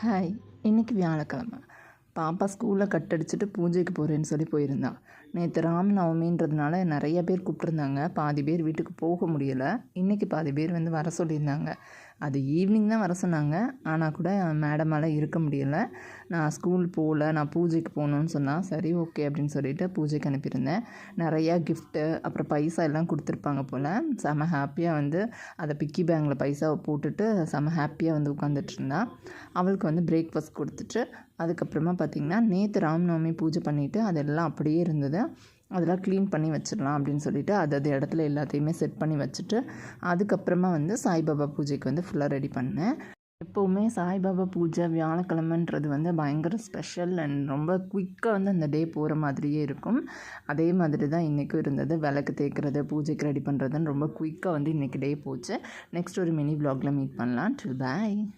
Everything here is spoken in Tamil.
ஹாய். இன்றைக்கி வியாழக்கிழமை. பாப்பா ஸ்கூலில் கட்டடிச்சுட்டு பூஜைக்கு போகிறேன்னு சொல்லி போயிருந்தா. நேற்று ராமநவமின்றதுனால நிறைய பேர் கூப்பிட்ருந்தாங்க. பாதி பேர் வீட்டுக்கு போக முடியலை. இன்றைக்கி பாதி பேர் வர சொல்லியிருந்தாங்க. அது ஈவினிங் தான் வர சொன்னாங்க. ஆனால் கூட மேடமால் இருக்க முடியலை. நான் ஸ்கூல் போகல, நான் பூஜைக்கு போகணுன்னு சொன்னால் சரி ஓகே அப்படின்னு சொல்லிவிட்டு பூஜைக்கு அனுப்பியிருந்தேன். நிறையா கிஃப்ட்டு அப்புறம் பைசா எல்லாம் கொடுத்துருப்பாங்க போல். செம ஹாப்பியாக அதை பிக்கி பேங்கில் பைசாவை போட்டுட்டு செம ஹாப்பியாக உட்காந்துட்டு இருந்தா. அவளுக்கு பிரேக்ஃபாஸ்ட் கொடுத்துட்டு அதுக்கப்புறமா பார்த்திங்கன்னா நேற்று ராமநவமி பூஜை பண்ணிவிட்டு அதெல்லாம் அப்படியே இருந்தது. அதெல்லாம் க்ளீன் பண்ணி வச்சிடலாம் அப்படின்னு சொல்லிவிட்டு அது இடத்துல எல்லாத்தையுமே செட் பண்ணி வச்சுட்டு அதுக்கப்புறமா சாய்பாபா பூஜைக்கு ஃபுல்லாக ரெடி பண்ணேன். எப்போவுமே சாய்பாபா பூஜை வியாழக்கிழமைன்றது பயங்கர ஸ்பெஷல் அண்ட் ரொம்ப குயிக்காக அந்த டே போகிற மாதிரியே இருக்கும். அதே மாதிரி தான் இன்றைக்கும் இருந்தது. விளக்கு தேய்க்கிறது, பூஜைக்கு ரெடி பண்ணுறதுன்னு ரொம்ப குயிக்காக இன்றைக்கி டே போச்சு. நெக்ஸ்ட் ஒரு மினி வ்ளாகில் மீட் பண்ணலாம். டில் பாய்.